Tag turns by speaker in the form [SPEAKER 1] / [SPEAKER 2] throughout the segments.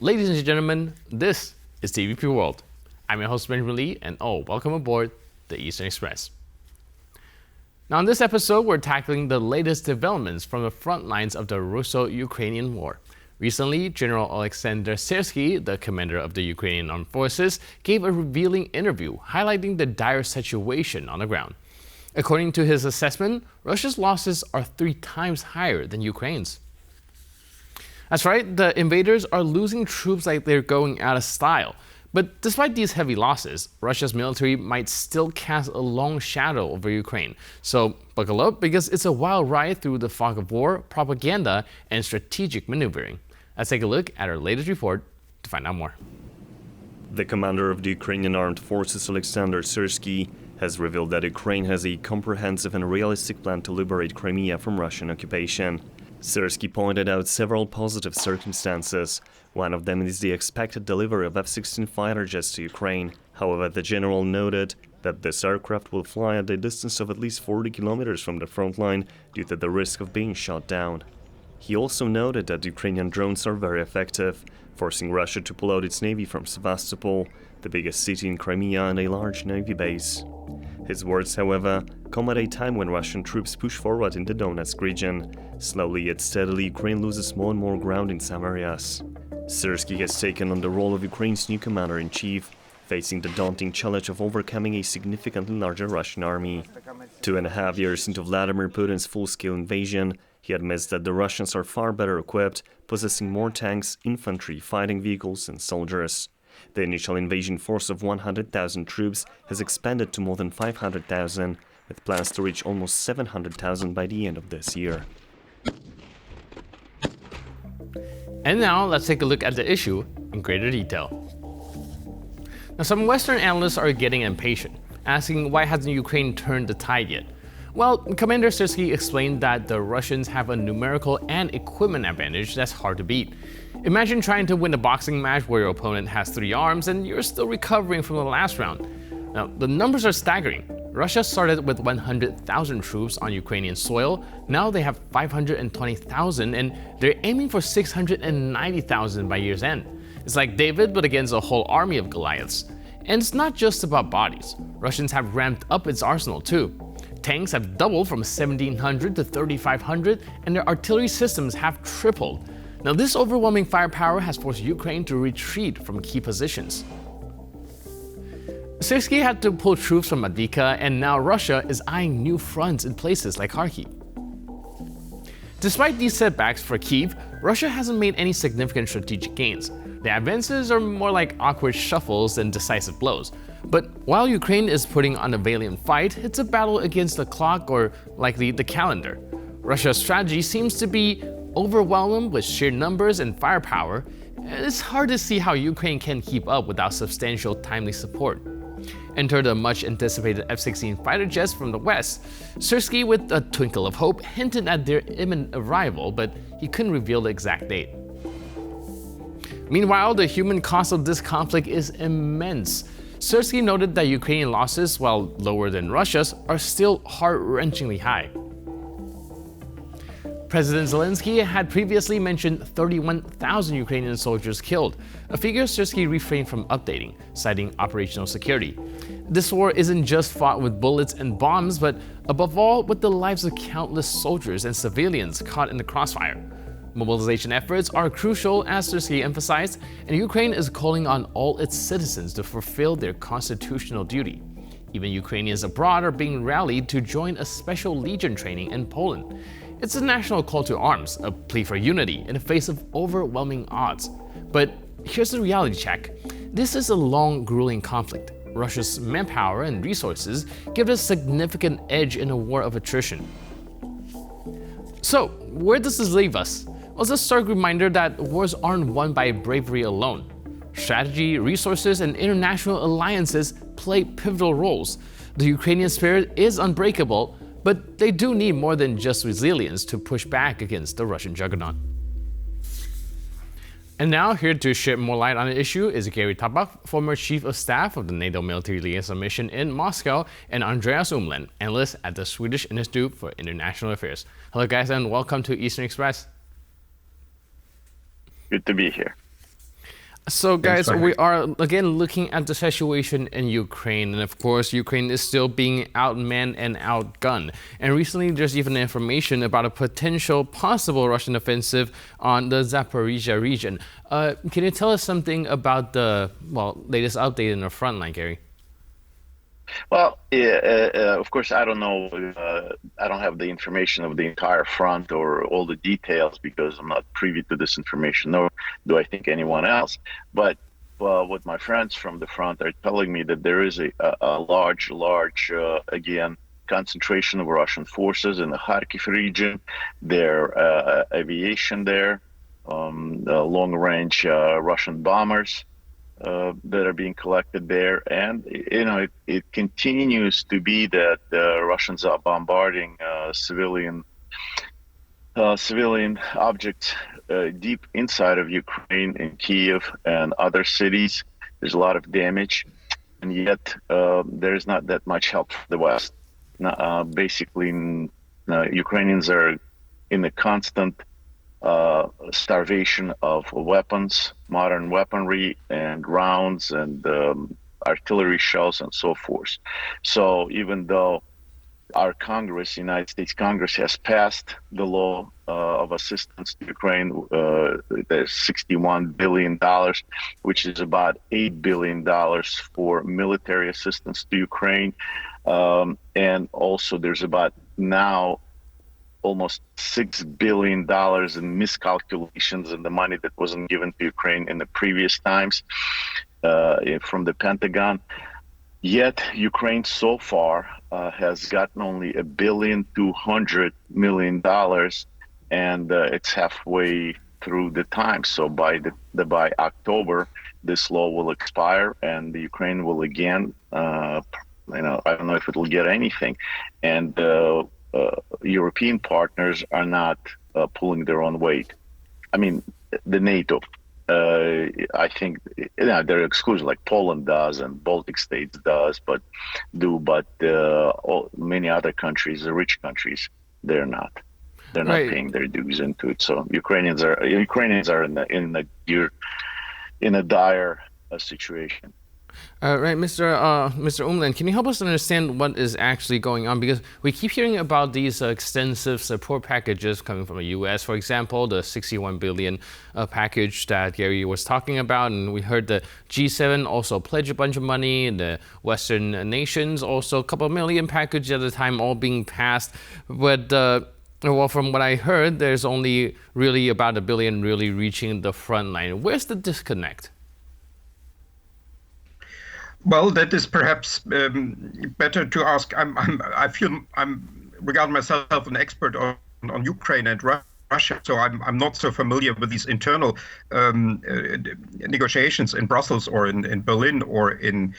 [SPEAKER 1] Ladies and gentlemen, this is TVP World. I'm your host Benjamin Lee, and welcome aboard the Eastern Express. Now in this episode, we're tackling the latest developments from the front lines of the Russo-Ukrainian war. Recently, General Syrskyy, the commander of the Ukrainian armed forces, gave a revealing interview highlighting the dire situation on the ground. According to his assessment, Russia's losses are 3 times higher than Ukraine's. That's right, the invaders are losing troops like they're going out of style. But despite these heavy losses, Russia's military might still cast a long shadow over Ukraine. So buckle up, because it's a wild ride through the fog of war, propaganda, and strategic maneuvering. Let's take a look at our latest report to find out more.
[SPEAKER 2] The commander of the Ukrainian armed forces, General Syrskyy, has revealed that Ukraine has a comprehensive and realistic plan to liberate Crimea from Russian occupation. Syrskyy pointed out several positive circumstances. One of them is the expected delivery of F-16 fighter jets to Ukraine. However, the general noted that this aircraft will fly at a distance of at least 40 kilometers from the front line due to the risk of being shot down. He also noted that Ukrainian drones are very effective, forcing Russia to pull out its navy from Sevastopol, the biggest city in Crimea and a large navy base. His words, however, come at a time when Russian troops push forward in the Donetsk region. Slowly yet steadily, Ukraine loses more and more ground in some areas. Syrskyy has taken on the role of Ukraine's new commander-in-chief, facing the daunting challenge of overcoming a significantly larger Russian army. 2.5 years into Vladimir Putin's full-scale invasion, he admits that the Russians are far better equipped, possessing more tanks, infantry, fighting vehicles, and soldiers. The initial invasion force of 100,000 troops has expanded to more than 500,000, with plans to reach almost 700,000 by the end of this year.
[SPEAKER 1] And now let's take a look at the issue in greater detail. Now, some Western analysts are getting impatient, asking why hasn't Ukraine turned the tide yet? Well, Commander Syrskyy explained that the Russians have a numerical and equipment advantage that's hard to beat. Imagine trying to win a boxing match where your opponent has 3 arms and you're still recovering from the last round. Now, the numbers are staggering. Russia started with 100,000 troops on Ukrainian soil. Now they have 520,000, and they're aiming for 690,000 by year's end. It's like David, but against a whole army of Goliaths. And it's not just about bodies. Russians have ramped up its arsenal too. Tanks have doubled from 1,700 to 3,500, and their artillery systems have tripled. Now, this overwhelming firepower has forced Ukraine to retreat from key positions. Syrskyy had to pull troops from Avdiivka, and now Russia is eyeing new fronts in places like Kharkiv. Despite these setbacks for Kyiv, Russia hasn't made any significant strategic gains. The advances are more like awkward shuffles than decisive blows. But while Ukraine is putting on a valiant fight, it's a battle against the clock, or likely the calendar. Russia's strategy seems to be overwhelmed with sheer numbers and firepower, and it's hard to see how Ukraine can keep up without substantial timely support. Enter the much-anticipated F-16 fighter jets from the West. Syrskyy, with a twinkle of hope, hinted at their imminent arrival, but he couldn't reveal the exact date. Meanwhile, the human cost of this conflict is immense. Syrskyy noted that Ukrainian losses, while lower than Russia's, are still heart-wrenchingly high. President Zelensky had previously mentioned 31,000 Ukrainian soldiers killed, a figure Syrskyy refrained from updating, citing operational security. This war isn't just fought with bullets and bombs, but above all with the lives of countless soldiers and civilians caught in the crossfire. Mobilization efforts are crucial, as Syrskyy emphasized, and Ukraine is calling on all its citizens to fulfill their constitutional duty. Even Ukrainians abroad are being rallied to join a special legion training in Poland. It's a national call to arms, a plea for unity in the face of overwhelming odds. But here's the reality check. This is a long, grueling conflict. Russia's manpower and resources give it a significant edge in a war of attrition. So, where does this leave us? Well, it's a stark reminder that wars aren't won by bravery alone. Strategy, resources, and international alliances play pivotal roles. The Ukrainian spirit is unbreakable, but they do need more than just resilience to push back against the Russian juggernaut. And now, here to shed more light on the issue is Gary Tabak, former Chief of Staff of the NATO Military Liaison Mission in Moscow, and Andreas Umland, analyst at the Swedish Institute for International Affairs. Hello guys, and welcome to Eastern Express.
[SPEAKER 3] Good to be here.
[SPEAKER 1] So,
[SPEAKER 3] Thanks
[SPEAKER 1] guys,
[SPEAKER 3] for
[SPEAKER 1] we are again looking at the situation in Ukraine, and of course, Ukraine is still being outmanned and outgunned. And recently, there's even information about a potential possible Russian offensive on the Zaporizhia region. Can you tell us something about the latest update in the front line, Gary?
[SPEAKER 4] Well, yeah, of course, I don't know. I don't have the information of the entire front or all the details because I'm not privy to this information, nor do I think anyone else. But what my friends from the front are telling me that there is a large, again, concentration of Russian forces in the Kharkiv region, their aviation there, long-range Russian bombers that are being collected there, and it continues to be that Russians are bombarding civilian objects deep inside of Ukraine, in Kiev and other cities. There's a lot of damage, and yet there's not that much help from the West. Basically, Ukrainians are in a constant starvation of weapons, modern weaponry, and rounds, and artillery shells, and so forth. So even though our Congress, United States Congress, has passed the law of assistance to Ukraine, there's $61 billion, which is about $8 billion for military assistance to Ukraine. And also there's about now almost $6 billion in miscalculations in the money that wasn't given to Ukraine in the previous times from the Pentagon. Yet Ukraine so far has gotten only $1.2 billion, and it's halfway through the time. So by October, this law will expire, and the Ukraine will again, I don't know if it will get anything, and European partners are not pulling their own weight. I mean, the NATO, I think, they're exclusive, like Poland does and Baltic states but many other countries, the rich countries, they're not. They're not paying their dues into it. So Ukrainians are in a dire situation.
[SPEAKER 1] Right, Mr. Umland, can you help us understand what is actually going on? Because we keep hearing about these extensive support packages coming from the U.S., for example, the $61 billion package that Gary was talking about, and we heard the G7 also pledge a bunch of money, the Western nations also a couple million packages at a time, all being passed. But from what I heard, there's only really about $1 billion really reaching the front line. Where's the disconnect?
[SPEAKER 3] Well, that is perhaps better to ask. I feel I'm regard myself an expert on Ukraine and Russia, so I'm not so familiar with these internal negotiations in Brussels or in Berlin or in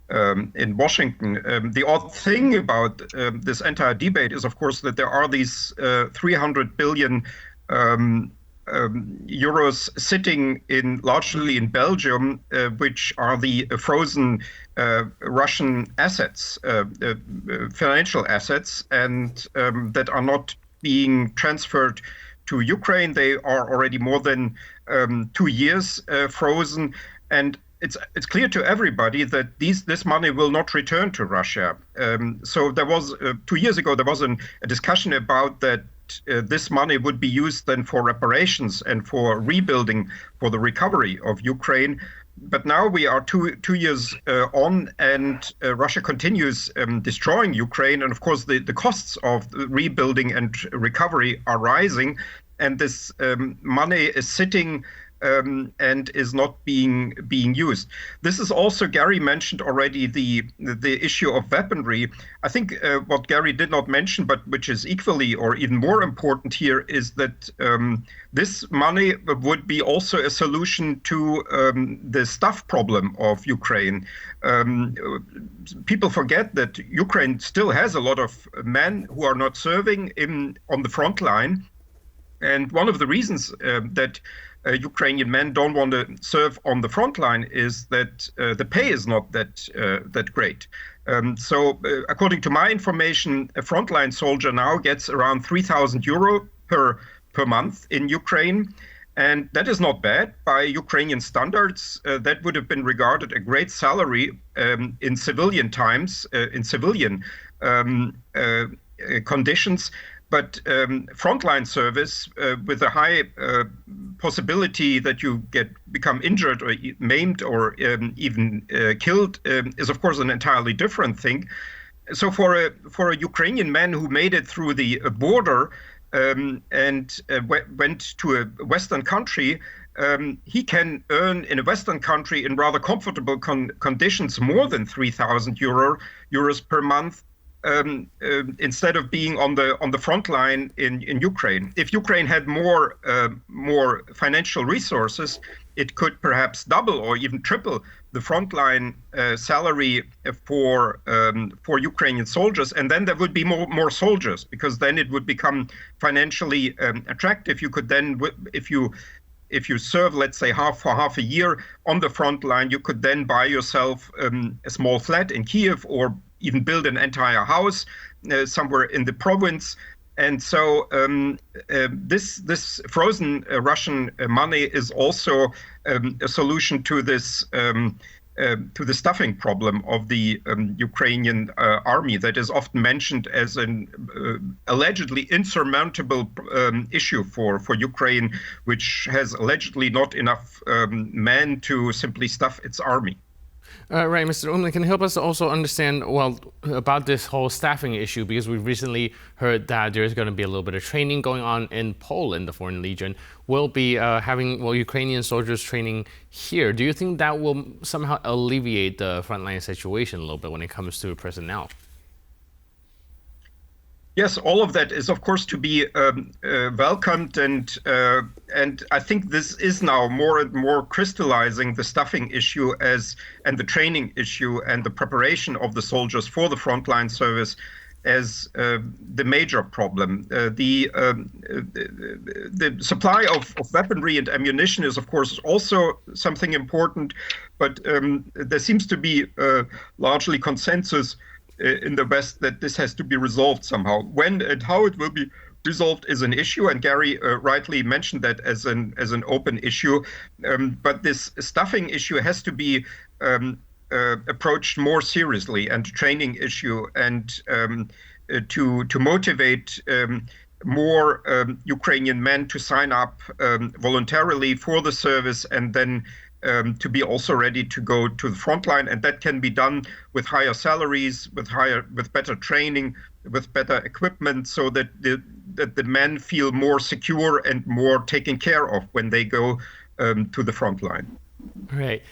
[SPEAKER 3] Washington. The odd thing about this entire debate is, of course, that there are these 300 billion euros sitting largely in Belgium, which are the frozen Russian assets, financial assets, and that are not being transferred to Ukraine. They are already more than 2 years frozen, and it's clear to everybody that this money will not return to Russia. So there was 2 years ago there was a discussion about that. This money would be used then for reparations and for rebuilding, for the recovery of Ukraine. But now we are two years on, and Russia continues destroying Ukraine. And of course, the costs of rebuilding and recovery are rising. And this money is sitting and is not being used. This is also, Gary mentioned already, the issue of weaponry. I think what Gary did not mention, but which is equally or even more important here, is that this money would be also a solution to the staff problem of Ukraine. People forget that Ukraine still has a lot of men who are not serving on the front line. And one of the reasons that Ukrainian men don't want to serve on the front line is that the pay is not that great. So according to my information, a frontline soldier now gets around 3,000 euro per month in Ukraine. And that is not bad. By Ukrainian standards, that would have been regarded a great salary in civilian times, in civilian conditions. But frontline service with a high possibility that you become injured or maimed or even killed is, of course, an entirely different thing. So for a Ukrainian man who made it through the border and went to a Western country, he can earn in a Western country in rather comfortable conditions more than 3,000 euros per month. Instead of being on the front line in Ukraine. If Ukraine had more financial resources, it could perhaps double or even triple the frontline salary for Ukrainian soldiers, and then there would be more soldiers, because then it would become financially attractive. You could then, if you serve, let's say, for half a year on the front line, you could then buy yourself a small flat in Kiev, or even build an entire house somewhere in the province. And so this frozen Russian money is also a solution to this to the stuffing problem of the Ukrainian army that is often mentioned as an allegedly insurmountable issue for Ukraine, which has allegedly not enough men to simply stuff its army.
[SPEAKER 1] Right, Mr. Umlin, can you help us also understand, well, about this whole staffing issue? Because we've recently heard that there's going to be a little bit of training going on in Poland. The Foreign Legion will be having Ukrainian soldiers training here. Do you think that will somehow alleviate the frontline situation a little bit when it comes to personnel?
[SPEAKER 3] Yes, all of that is, of course, to be welcomed, and I think this is now more and more crystallizing the stuffing issue and the training issue and the preparation of the soldiers for the frontline service as the major problem. The supply of weaponry and ammunition is, of course, also something important, but there seems to be largely consensus in the West that this has to be resolved somehow. When and how it will be resolved is an issue, and Gary rightly mentioned that as an open issue. But this stuffing issue has to be approached more seriously, and training issue, and to motivate more Ukrainian men to sign up voluntarily for the service, and then to be also ready to go to the front line. And that can be done with higher salaries, with better training, with better equipment, so that the men feel more secure and more taken care of when they go to the front line.
[SPEAKER 1] Right.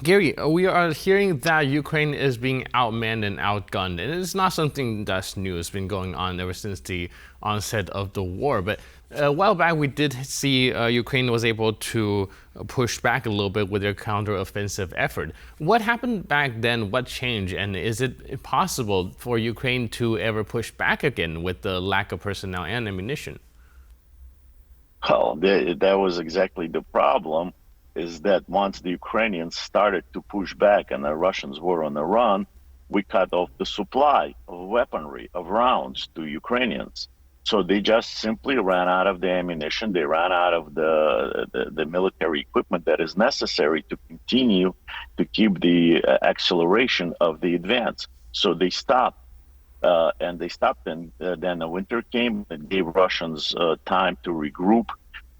[SPEAKER 1] Gary, we are hearing that Ukraine is being outmanned and outgunned, and it's not something that's new. It's been going on ever since the onset of the war. But a while back, we did see Ukraine was able to push back a little bit with their counteroffensive effort. What happened back then? What changed? And is it possible for Ukraine to ever push back again with the lack of personnel and ammunition?
[SPEAKER 4] Well, that was exactly the problem, is that once the Ukrainians started to push back and the Russians were on the run, we cut off the supply of weaponry, of rounds to Ukrainians. So they just simply ran out of the ammunition. They ran out of the military equipment that is necessary to continue to keep the acceleration of the advance. So they stopped, and then the winter came and gave Russians time to regroup,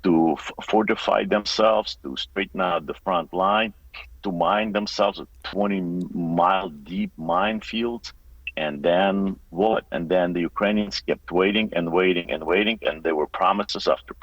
[SPEAKER 4] to fortify themselves, to straighten out the front line, to mine themselves with 20-mile deep minefields. And then what? And then the Ukrainians kept waiting and waiting and waiting, and there were promises after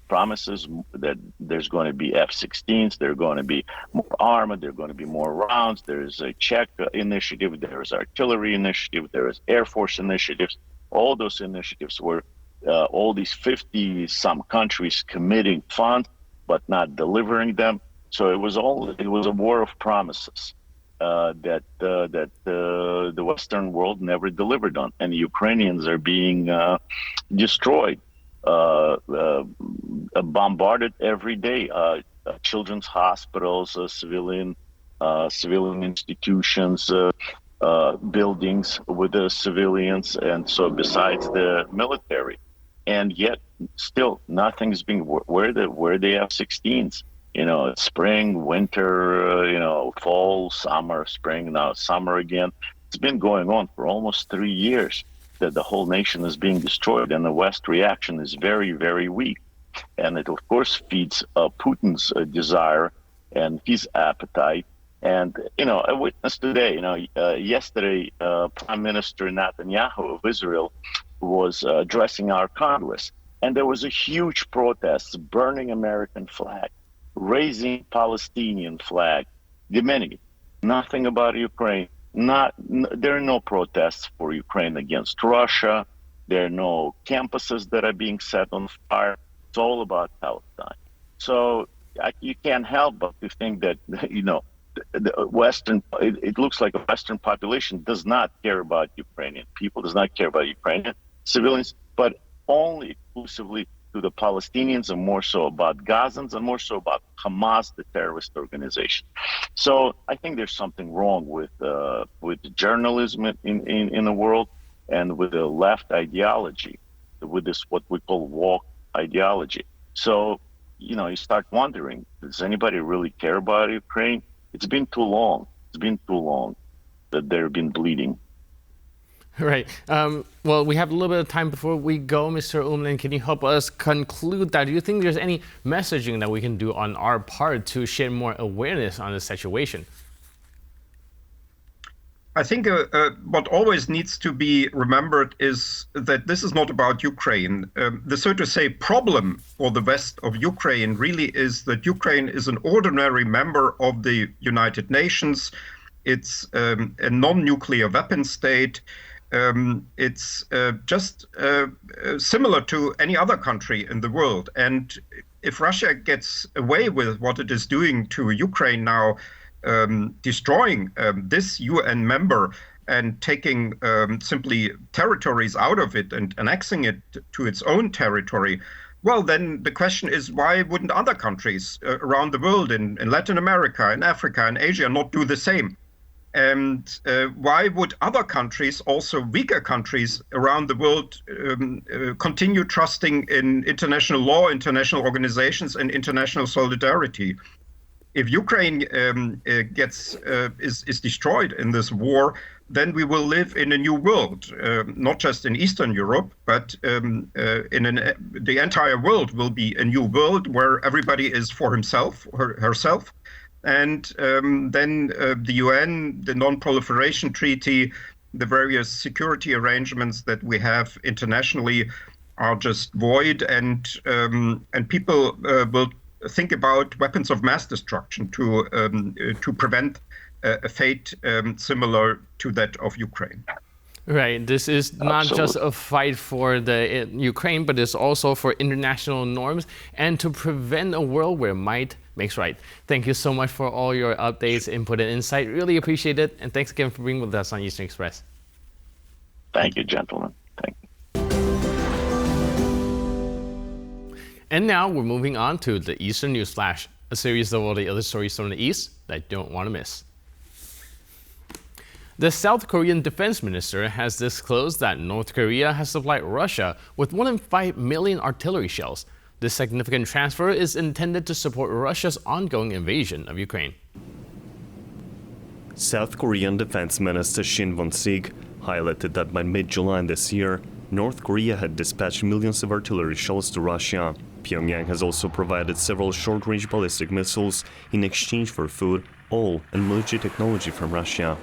[SPEAKER 4] promises that there's going to be F-16s, there are going to be more armor, there are going to be more rounds, there's a Czech initiative, there's artillery initiative, there is Air Force initiatives. All those initiatives were all these 50-some countries committing funds, but not delivering them. So it was a war of promises that the Western world never delivered on, and the Ukrainians are being destroyed, bombarded every day. Children's hospitals, civilian institutions, buildings with the civilians, and so besides the military. And yet, still, nothing's being, where the F-16s? Spring, winter, fall, summer, spring, now summer again. It's been going on for almost 3 years that the whole nation is being destroyed, and the West reaction is very, very weak. And it, of course, feeds Putin's desire and his appetite. And, I witnessed today, yesterday, Prime Minister Netanyahu of Israel was addressing our Congress. And there was a huge protest, burning American flag, raising Palestinian flag, demanding it. Nothing about Ukraine. There are no protests for Ukraine against Russia. There are no campuses that are being set on fire. It's all about Palestine. So you can't help but to think that, the Western, it looks like a Western population does not care about Ukrainian people, does not care about Ukrainian civilians, but only exclusively to the Palestinians, and more so about Gazans, and more so about Hamas, the terrorist organization. So I think there's something wrong with journalism in the world, and with the left ideology, with this what we call woke ideology. So, you start wondering, does anybody really care about Ukraine? It's been too long. It's been too long that they've been bleeding.
[SPEAKER 1] Right. Well, we have a little bit of time before we go, Mr. Umland. Can you help us conclude that? Do you think there's any messaging that we can do on our part to share more awareness on the situation?
[SPEAKER 3] I think what always needs to be remembered is that this is not about Ukraine. The, so to say, problem for the west of Ukraine really is that Ukraine is an ordinary member of the United Nations. It's a non-nuclear weapon state. It's just similar to any other country in the world. And if Russia gets away with what it is doing to Ukraine now, destroying this UN member and taking simply territories out of it and annexing it to its own territory, well, then the question is, why wouldn't other countries around the world, in Latin America, in Africa, in Asia, not do the same? And why would other countries, also weaker countries around the world, continue trusting in international law, international organizations, and international solidarity? If Ukraine is destroyed in this war, then we will live in a new world, not just in Eastern Europe, but the entire world will be a new world where everybody is for himself or herself. And then the UN, the Non-Proliferation Treaty, the various security arrangements that we have internationally are just void, and people will think about weapons of mass destruction to prevent a fate similar to that of Ukraine.
[SPEAKER 1] Right. This is not just a fight for the Ukraine, but it's also for international norms and to prevent a world where might makes right. Thank you so much for all your updates, input, and insight. Really appreciate it. And thanks again for being with us on Eastern Express.
[SPEAKER 4] Thank you, gentlemen. Thank you.
[SPEAKER 1] And now we're moving on to the Eastern News Flash, a series of all the other stories from the East that you don't want to miss. The South Korean defense minister has disclosed that North Korea has supplied Russia with more than 5 million artillery shells. This significant transfer is intended to support Russia's ongoing invasion of Ukraine.
[SPEAKER 2] South Korean Defense Minister Shin Won-sik highlighted that by mid-July this year, North Korea had dispatched millions of artillery shells to Russia. Pyongyang has also provided several short-range ballistic missiles in exchange for food, oil, and military technology from Russia.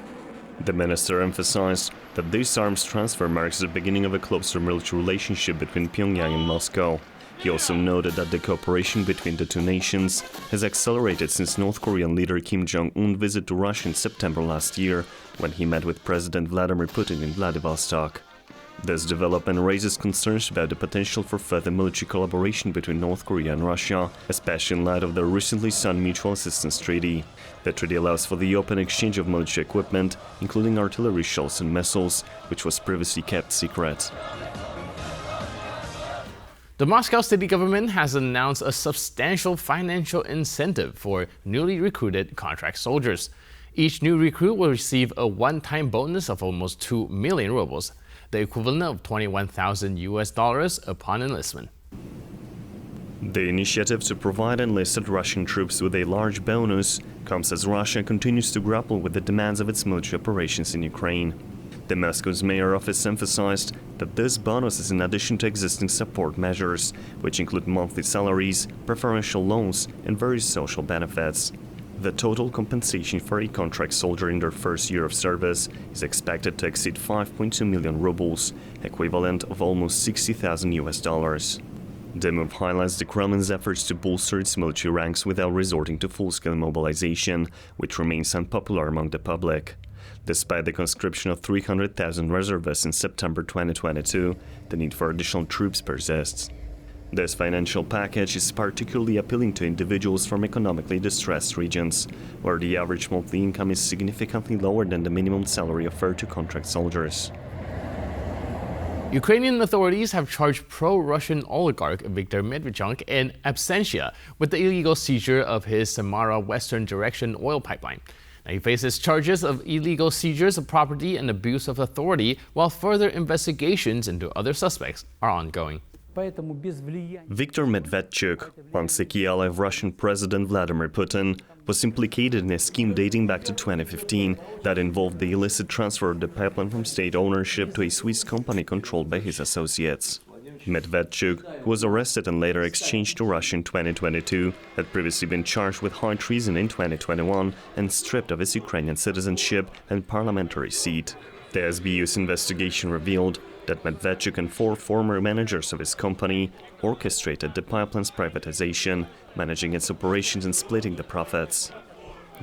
[SPEAKER 2] The minister emphasized that this arms transfer marks the beginning of a closer military relationship between Pyongyang and Moscow. He also noted that the cooperation between the two nations has accelerated since North Korean leader Kim Jong-un visited to Russia in September last year, when he met with President Vladimir Putin in Vladivostok. This development raises concerns about the potential for further military collaboration between North Korea and Russia, especially in light of the recently signed Mutual Assistance Treaty. The treaty allows for the open exchange of military equipment, including artillery shells and missiles, which was previously kept secret.
[SPEAKER 1] The Moscow city government has announced a substantial financial incentive for newly recruited contract soldiers. Each new recruit will receive a one-time bonus of almost 2 million rubles, the equivalent of $21,000 upon enlistment.
[SPEAKER 2] The initiative to provide enlisted Russian troops with a large bonus comes as Russia continues to grapple with the demands of its military operations in Ukraine. The Moscow's mayor office emphasized that this bonus is in addition to existing support measures, which include monthly salaries, preferential loans, and various social benefits. The total compensation for a contract soldier in their first year of service is expected to exceed 5.2 million rubles, equivalent of almost $60,000. The move highlights the Kremlin's efforts to bolster its military ranks without resorting to full-scale mobilization, which remains unpopular among the public. Despite the conscription of 300,000 reservists in September 2022, the need for additional troops persists. This financial package is particularly appealing to individuals from economically distressed regions, where the average monthly income is significantly lower than the minimum salary offered to contract soldiers.
[SPEAKER 1] Ukrainian authorities have charged pro-Russian oligarch Viktor Medvedchuk in absentia with the illegal seizure of his Samara Western Direction oil pipeline. Now, he faces charges of illegal seizures of property and abuse of authority, while further investigations into other suspects are ongoing.
[SPEAKER 2] Viktor Medvedchuk, once a key ally of Russian President Vladimir Putin, was implicated in a scheme dating back to 2015 that involved the illicit transfer of the pipeline from state ownership to a Swiss company controlled by his associates. Medvedchuk, who was arrested and later exchanged to Russia in 2022, had previously been charged with high treason in 2021 and stripped of his Ukrainian citizenship and parliamentary seat. The SBU's investigation revealed that Medvedchuk and 4 former managers of his company orchestrated the pipeline's privatization, managing its operations and splitting the profits.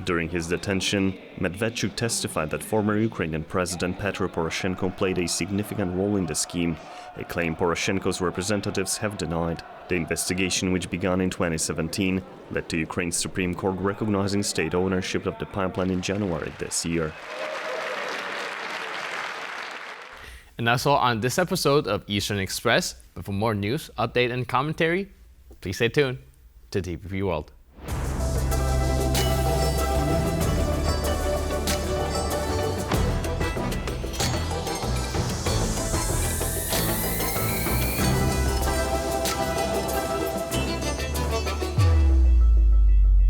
[SPEAKER 2] During his detention, Medvedchuk testified that former Ukrainian President Petro Poroshenko played a significant role in the scheme, a claim Poroshenko's representatives have denied. The investigation, which began in 2017, led to Ukraine's Supreme Court recognizing state ownership of the pipeline in January this year.
[SPEAKER 1] And that's all on this episode of Eastern Express. But for more news, update, and commentary, please stay tuned to TPP World.